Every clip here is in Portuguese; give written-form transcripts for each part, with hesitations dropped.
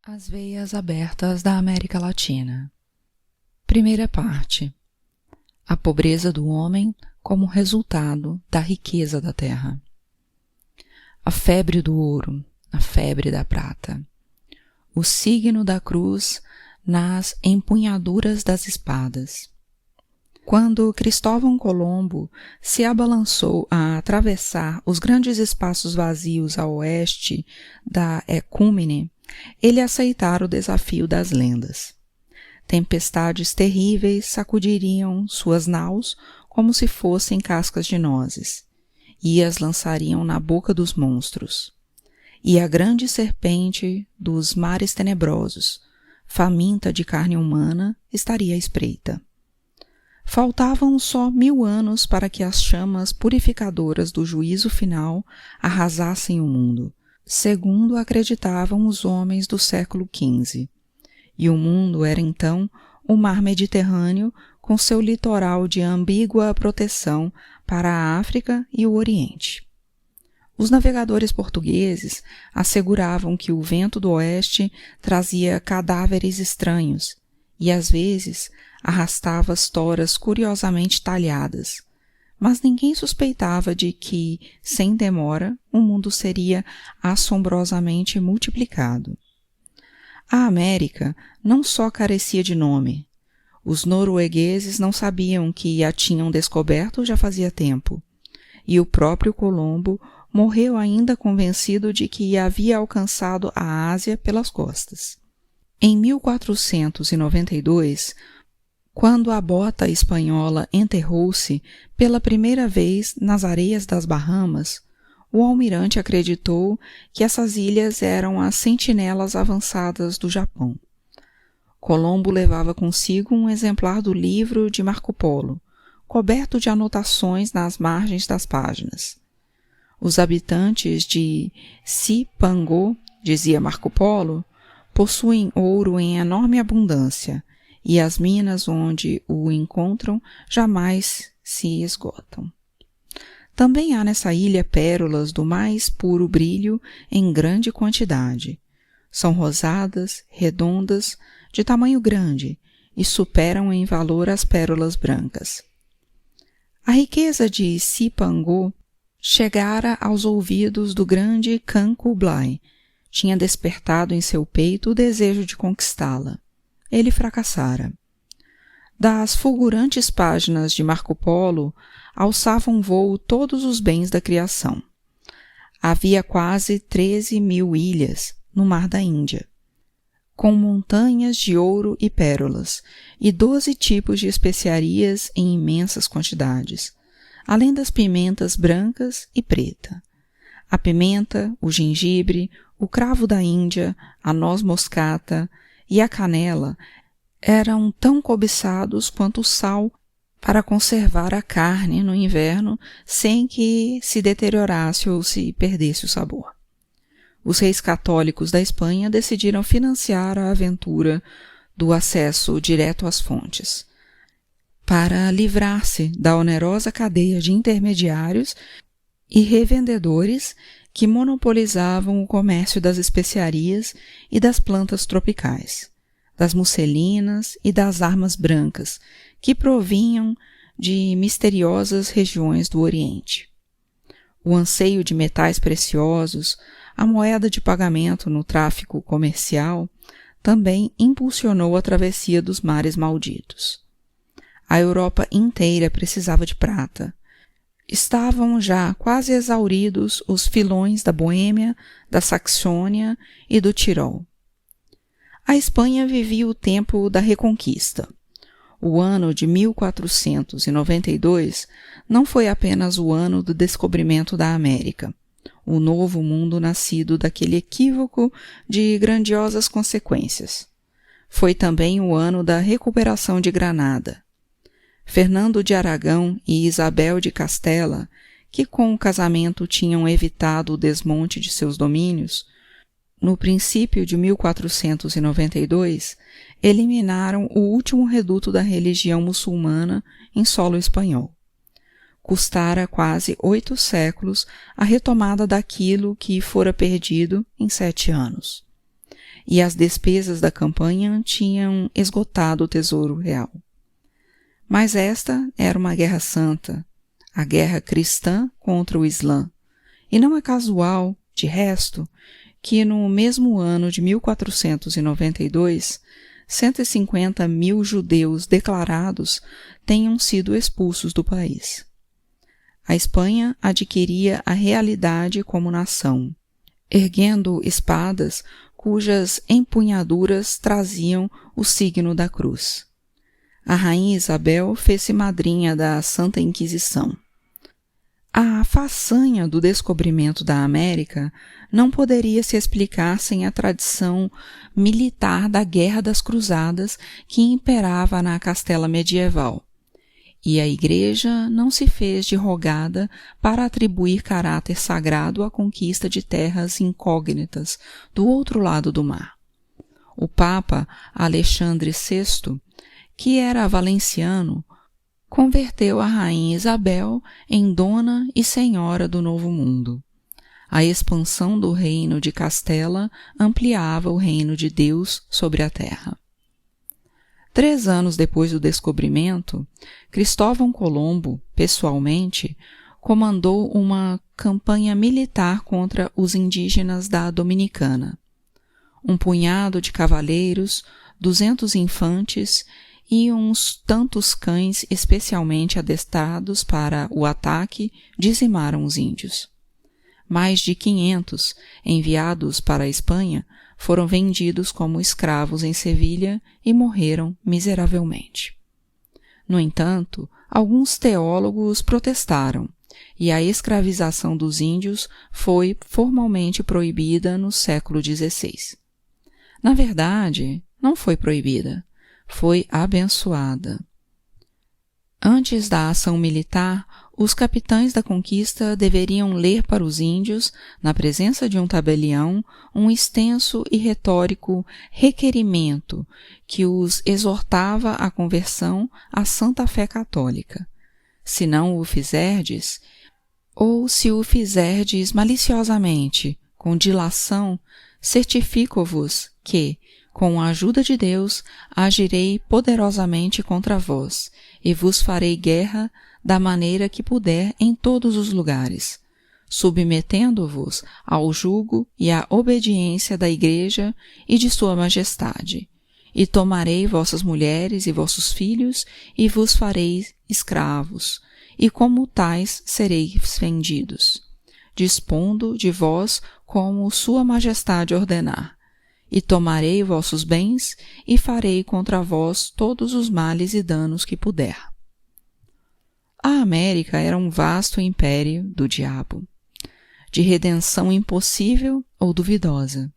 As veias abertas da América Latina. Primeira parte. A pobreza do homem como resultado da riqueza da terra. A febre do ouro, a febre da prata. O signo da cruz nas empunhaduras das espadas. Quando Cristóvão Colombo se abalançou a atravessar os grandes espaços vazios a oeste da Ecúmene, ele aceitara o desafio das lendas. Tempestades terríveis sacudiriam suas naus como se fossem cascas de nozes, e as lançariam na boca dos monstros. E a grande serpente dos mares tenebrosos, faminta de carne humana, estaria à espreita. Faltavam só 1000 anos para que as chamas purificadoras do juízo final arrasassem o mundo, segundo acreditavam os homens do século XV. E o mundo era então o mar Mediterrâneo com seu litoral de ambígua proteção para a África e o Oriente. Os navegadores portugueses asseguravam que o vento do oeste trazia cadáveres estranhos e, às vezes, arrastava as toras curiosamente talhadas, mas ninguém suspeitava de que, sem demora, o mundo seria assombrosamente multiplicado. A América não só carecia de nome. Os noruegueses não sabiam que a tinham descoberto já fazia tempo, e o próprio Colombo morreu ainda convencido de que havia alcançado a Ásia pelas costas. Em 1492, quando a bota espanhola enterrou-se pela primeira vez nas areias das Bahamas, o almirante acreditou que essas ilhas eram as sentinelas avançadas do Japão. Colombo levava consigo um exemplar do livro de Marco Polo, coberto de anotações nas margens das páginas. Os habitantes de Cipango, dizia Marco Polo, possuem ouro em enorme abundância, e as minas onde o encontram jamais se esgotam. Também há nessa ilha pérolas do mais puro brilho em grande quantidade. São rosadas, redondas, de tamanho grande, e superam em valor as pérolas brancas. A riqueza de Cipango chegara aos ouvidos do grande Khan Kublai. Tinha despertado em seu peito o desejo de conquistá-la. Ele fracassara. Das fulgurantes páginas de Marco Polo alçavam voo todos os bens da criação. Havia quase 13.000 ilhas no mar da Índia, com montanhas de ouro e pérolas, e 12 tipos de especiarias em imensas quantidades, além das pimentas brancas e preta. A pimenta, o gengibre, o cravo da Índia, a noz moscata e a canela eram tão cobiçados quanto o sal para conservar a carne no inverno sem que se deteriorasse ou se perdesse o sabor. Os reis católicos da Espanha decidiram financiar a aventura do acesso direto às fontes, para livrar-se da onerosa cadeia de intermediários e revendedores que monopolizavam o comércio das especiarias e das plantas tropicais, das musselinas e das armas brancas que provinham de misteriosas regiões do Oriente. O anseio de metais preciosos, a moeda de pagamento no tráfico comercial, também impulsionou a travessia dos mares malditos. A Europa inteira precisava de prata. Estavam já quase exauridos os filões da Boêmia, da Saxônia e do Tirol. A Espanha vivia o tempo da Reconquista. O ano de 1492 não foi apenas o ano do descobrimento da América, o novo mundo nascido daquele equívoco de grandiosas consequências. Foi também o ano da recuperação de Granada. Fernando de Aragão e Isabel de Castela, que com o casamento tinham evitado o desmonte de seus domínios, no princípio de 1492, eliminaram o último reduto da religião muçulmana em solo espanhol. Custara quase 8 séculos a retomada daquilo que fora perdido em 7 anos. e as despesas da campanha tinham esgotado o tesouro real. Mas esta era uma guerra santa, a guerra cristã contra o Islã, e não é casual, de resto, que no mesmo ano de 1492, 150 mil judeus declarados tenham sido expulsos do país. A Espanha adquiria a realidade como nação, erguendo espadas cujas empunhaduras traziam o signo da cruz. A rainha Isabel fez-se madrinha da Santa Inquisição. A façanha do descobrimento da América não poderia se explicar sem a tradição militar da Guerra das Cruzadas que imperava na Castela medieval. E a Igreja não se fez de rogada para atribuir caráter sagrado à conquista de terras incógnitas do outro lado do mar. O Papa Alexandre VI, que era valenciano, converteu a rainha Isabel em dona e senhora do Novo Mundo. A expansão do reino de Castela ampliava o reino de Deus sobre a terra. 3 anos depois do descobrimento, Cristóvão Colombo, pessoalmente, comandou uma campanha militar contra os indígenas da Dominicana. Um punhado de cavaleiros, 200 infantes e uns tantos cães especialmente adestrados para o ataque dizimaram os índios. Mais de 500, enviados para a Espanha, foram vendidos como escravos em Sevilha e morreram miseravelmente. No entanto, alguns teólogos protestaram, e a escravização dos índios foi formalmente proibida no século XVI. Na verdade, não foi proibida, foi abençoada. Antes da ação militar, os capitães da conquista deveriam ler para os índios, na presença de um tabelião, um extenso e retórico requerimento que os exortava à conversão à santa fé católica. Se não o fizerdes, ou se o fizerdes maliciosamente, com dilação, certifico-vos que, com a ajuda de Deus, agirei poderosamente contra vós, e vos farei guerra da maneira que puder em todos os lugares, submetendo-vos ao jugo e à obediência da Igreja e de sua majestade. E tomarei vossas mulheres e vossos filhos, e vos farei escravos, e como tais sereis vendidos, dispondo de vós como sua majestade ordenar. E tomarei vossos bens, e farei contra vós todos os males e danos que puder. A América era um vasto império do diabo, de redenção impossível ou duvidosa.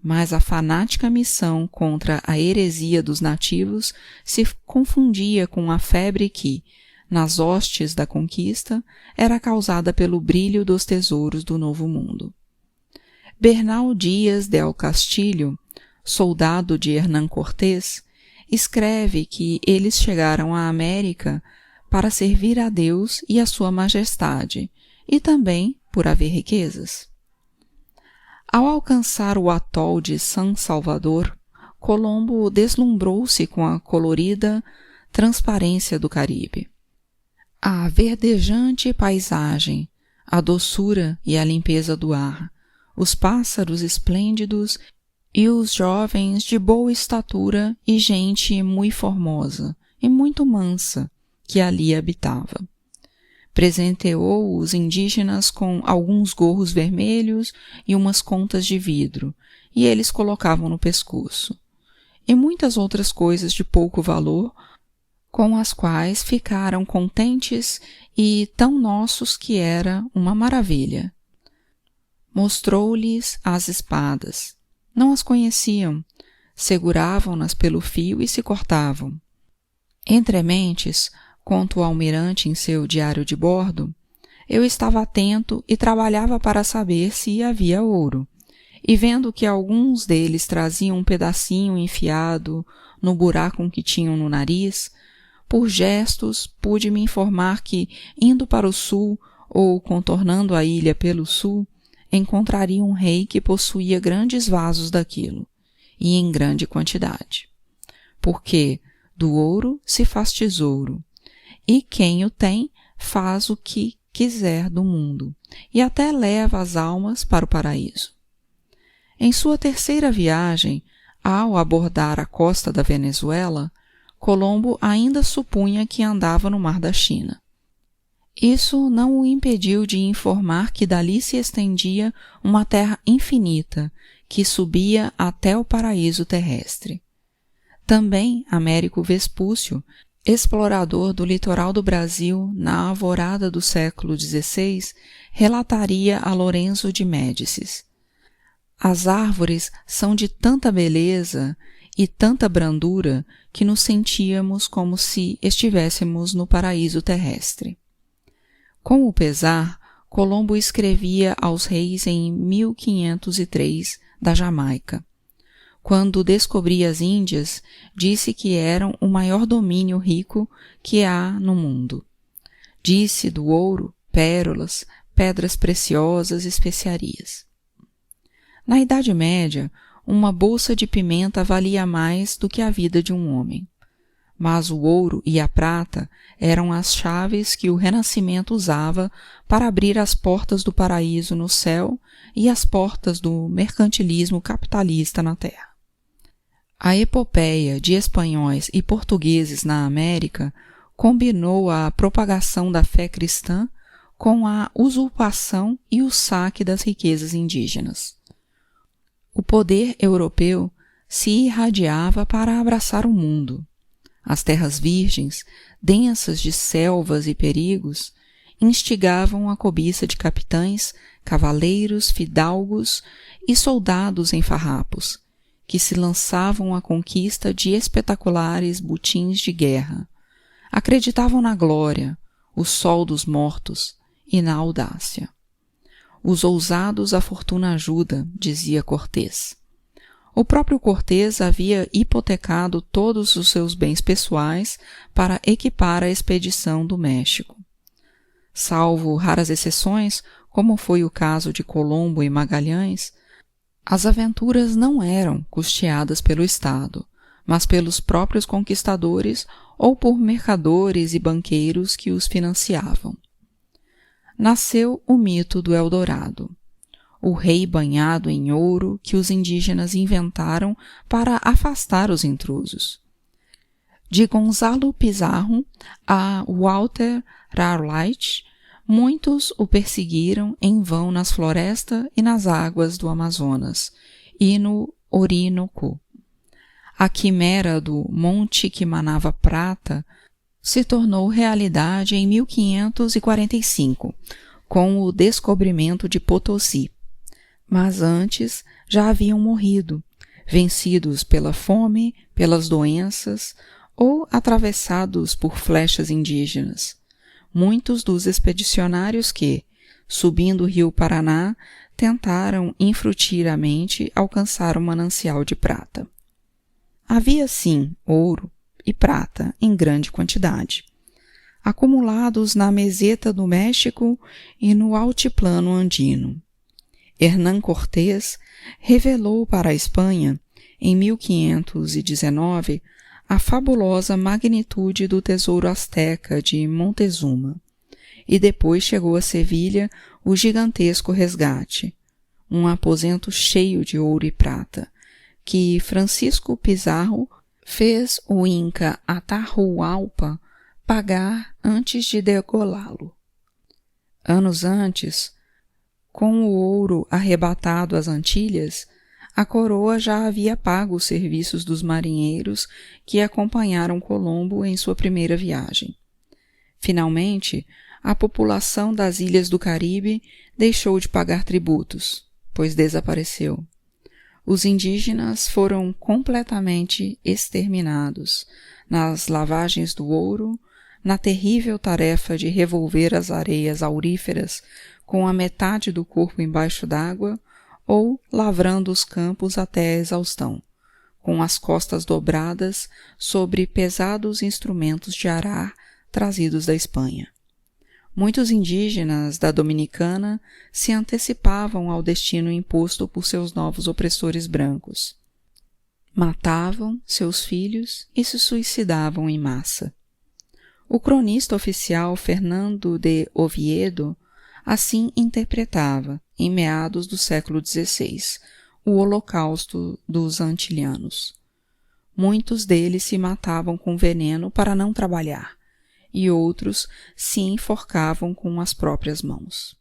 Mas a fanática missão contra a heresia dos nativos se confundia com a febre que, nas hostes da conquista, era causada pelo brilho dos tesouros do Novo Mundo. Bernal Díaz del Castillo, soldado de Hernán Cortés, escreve que eles chegaram à América para servir a Deus e a sua majestade, e também por haver riquezas. Ao alcançar o atol de San Salvador, Colombo deslumbrou-se com a colorida transparência do Caribe. A verdejante paisagem, a doçura e a limpeza do ar, os pássaros esplêndidos e os jovens de boa estatura e gente muito formosa e muito mansa que ali habitava. Presenteou os indígenas com alguns gorros vermelhos e umas contas de vidro, e eles colocavam no pescoço, e muitas outras coisas de pouco valor, com as quais ficaram contentes e tão nossos que era uma maravilha. Mostrou-lhes as espadas. Não as conheciam, seguravam-nas pelo fio e se cortavam. Entre mentes, conta o almirante em seu diário de bordo, eu estava atento e trabalhava para saber se havia ouro, e vendo que alguns deles traziam um pedacinho enfiado no buraco que tinham no nariz, por gestos pude me informar que, indo para o sul ou contornando a ilha pelo sul, encontraria um rei que possuía grandes vasos daquilo, e em grande quantidade. Porque do ouro se faz tesouro, e quem o tem faz o que quiser do mundo, e até leva as almas para o paraíso. Em sua terceira viagem, ao abordar a costa da Venezuela, Colombo ainda supunha que andava no Mar da China. Isso não o impediu de informar que dali se estendia uma terra infinita que subia até o paraíso terrestre. Também Américo Vespúcio, explorador do litoral do Brasil na alvorada do século XVI, relataria a Lorenzo de Médicis: as árvores são de tanta beleza e tanta brandura que nos sentíamos como se estivéssemos no paraíso terrestre. Com o pesar, Colombo escrevia aos reis em 1503 da Jamaica. Quando descobri as Índias, disse que eram o maior domínio rico que há no mundo. Disse do ouro, pérolas, pedras preciosas e especiarias. Na Idade Média, uma bolsa de pimenta valia mais do que a vida de um homem. Mas o ouro e a prata eram as chaves que o Renascimento usava para abrir as portas do paraíso no céu e as portas do mercantilismo capitalista na terra. A epopeia de espanhóis e portugueses na América combinou a propagação da fé cristã com a usurpação e o saque das riquezas indígenas. O poder europeu se irradiava para abraçar o mundo. As terras virgens, densas de selvas e perigos, instigavam a cobiça de capitães, cavaleiros, fidalgos e soldados em farrapos, que se lançavam à conquista de espetaculares botins de guerra. Acreditavam na glória, o sol dos mortos, e na audácia. Os ousados a fortuna ajuda, dizia Cortés. O próprio Cortés havia hipotecado todos os seus bens pessoais para equipar a expedição do México. Salvo raras exceções, como foi o caso de Colombo e Magalhães, as aventuras não eram custeadas pelo Estado, mas pelos próprios conquistadores ou por mercadores e banqueiros que os financiavam. Nasceu o mito do Eldorado, o rei banhado em ouro que os indígenas inventaram para afastar os intrusos. De Gonzalo Pizarro a Walter Raleigh, muitos o perseguiram em vão nas florestas e nas águas do Amazonas e no Orinoco. A quimera do monte que manava prata se tornou realidade em 1545, com o descobrimento de Potosí. Mas antes já haviam morrido, vencidos pela fome, pelas doenças ou atravessados por flechas indígenas. Muitos dos expedicionários que, subindo o rio Paraná, tentaram infrutiramente alcançar o manancial de prata. Havia, sim, ouro e prata em grande quantidade, acumulados na meseta do México e no altiplano andino. Hernán Cortés revelou para a Espanha, em 1519, a fabulosa magnitude do tesouro asteca de Montezuma, e depois chegou a Sevilha o gigantesco resgate, um aposento cheio de ouro e prata, que Francisco Pizarro fez o Inca Atahualpa pagar antes de degolá-lo. Anos antes, com o ouro arrebatado às Antilhas, a coroa já havia pago os serviços dos marinheiros que acompanharam Colombo em sua primeira viagem. Finalmente, a população das ilhas do Caribe deixou de pagar tributos, pois desapareceu. Os indígenas foram completamente exterminados nas lavagens do ouro, na terrível tarefa de revolver as areias auríferas com a metade do corpo embaixo d'água ou lavrando os campos até a exaustão, com as costas dobradas sobre pesados instrumentos de arar trazidos da Espanha. Muitos indígenas da Dominicana se antecipavam ao destino imposto por seus novos opressores brancos. Matavam seus filhos e se suicidavam em massa. O cronista oficial Fernando de Oviedo assim interpretava, em meados do século XVI, o Holocausto dos Antilianos. Muitos deles se matavam com veneno para não trabalhar, e outros se enforcavam com as próprias mãos.